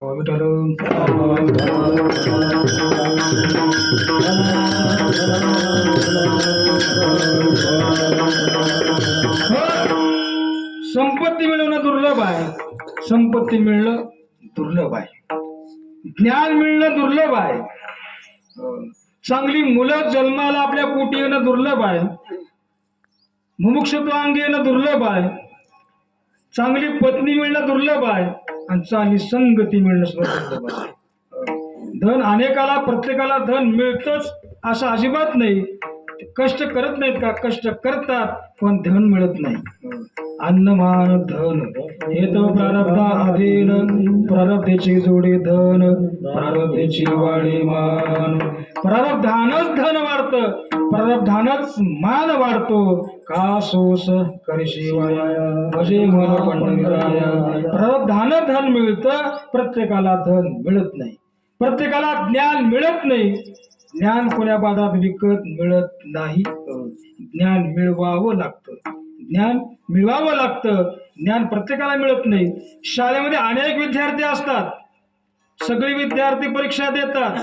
विठ्ठल संपत्ती मिळवणं दुर्लभ आहे. संपत्ती मिळणं दुर्लभ आहे. ज्ञान मिळणं दुर्लभ आहे. चांगली मुलं जन्माला आपल्या पोटी येणं दुर्लभ आहे. मुमुक्षत्वांगी येणं दुर्लभ आहे. चांगली पत्नी मिळणं दुर्लभ आहे आणि चांगली संगती मिळणं सुद्धा दुर्लभ आहे. धन अनेकाला प्रत्येकाला धन मिळतच असं अजिबात नाही. कष्ट करत नाहीत का? कष्ट करतात पण धन मिळत नाही. अन्नमान धन हे तर प्रारब्धा अधीन. प्रारब्धेची जोडी धन, प्रारब्धेची वाढी मान. प्रारब्धानच धन वाढतं, प्रारब्धानच मान वाढतो. का सोस करशी वाया भजे मन पंढरीराया. प्रारब्धानं धन मिळतं, प्रत्येकाला धन मिळत नाही. प्रत्येकाला ज्ञान मिळत नाही. ज्ञान कोण्या बाजारात विकत मिळत नाही. ज्ञान मिळवावं लागतं. ज्ञान मिळवावं लागतं. ज्ञान प्रत्येकाला मिळत नाही. शाळेमध्ये अनेक विद्यार्थी असतात. सगळे विद्यार्थी परीक्षा देतात.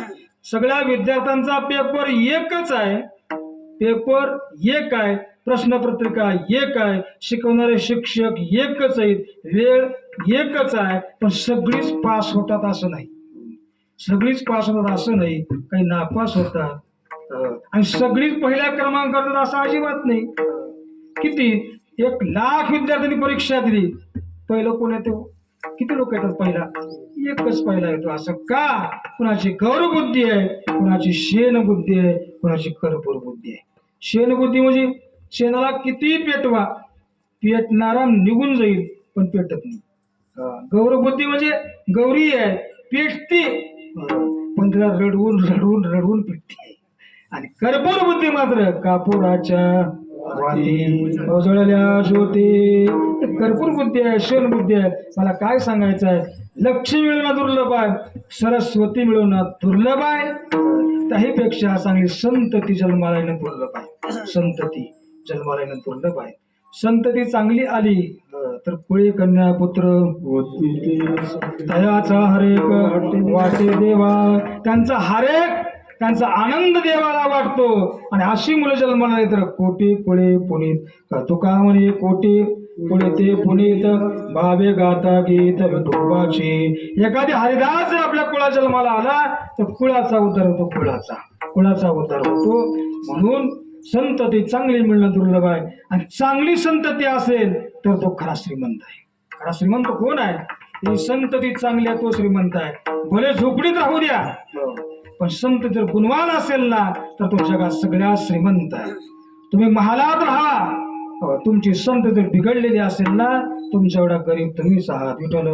सगळ्या विद्यार्थ्यांचा पेपर एकच आहे. पेपर एक आहे. प्रश्नपत्रिका एक आहे. शिकवणारे शिक्षक एकच आहेत. वेळ एकच आहे. पण सगळीच पास होतात असं नाही. सगळीच पास होतात असं नाही. काही नापास होतात आणि सगळीच पहिल्या क्रमांक करतात असं अजिबात नाही. किती 1,00,000 विद्यार्थ्यांनी परीक्षा दिली, पहिलं कोण येतो? किती लोक येतात पहिला? एकच पहिला येतो. असं का? कुणाची गौरवबुद्धी आहे, कुणाची शेणबुद्धी आहे, कुणाची कर्पूर बुद्धी आहे. शेणबुद्धी म्हणजे शेणाला किती पेटवा, पेटणारा निघून जाईल पण पेटत नाही. गौरवबुद्धी म्हणजे गौरी आहे, पेटती पण तिला रडवून रडवून रडवून पेटते. आणि कर्पूर बुद्धी मात्र कापुराच्या वाती उजळल्या ज्योती. कर्पूर बुद्धी आहे, शेण बुद्धी आहे. मला काय सांगायचं आहे? लक्ष्मी मिळवणं दुर्लभ आहे, सरस्वती मिळवणं दुर्लभ आहे. त्याहीपेक्षा चांगली संतती जन्माला येणं दुर्लभ आहे. संतती जन्माला येणं दुर्लभ आहे. संतती चांगली आली तर कुळी कन्या पुत्र दयाचा हरेक वाटे देवा. त्यांचा आनंद देवाला वाटतो. आणि अशी मुलं जन्माला येत तर कोटी कुळे पुनीत. तुका म्हणे कोटी कुळे ते पुनीत भावे गाता गीत विठोबाची. एखादी हरिदास जर आपल्या कुळा जन्माला आला तर कुळाचा उद्धार होतो. कुळाचा उद्धार होतो. म्हणून संतती चांगली मिळणं दुर्लभ आहे. आणि चांगली संतती असेल तर तो खरा श्रीमंत आहे. खरा श्रीमंत कोण आहे? ही संतती चांगली आहे तो श्रीमंत आहे. भले झोपडीत राहू द्या पण संत जर गुणवान असेल ना तर तो जगात सगळ्यात श्रीमंत आहे. तुम्ही महालात राहा, तुमची संत जर बिघडलेली असेल ना तुमच्या एवढा गरीब तुम्हीच आहात. विठ्ठल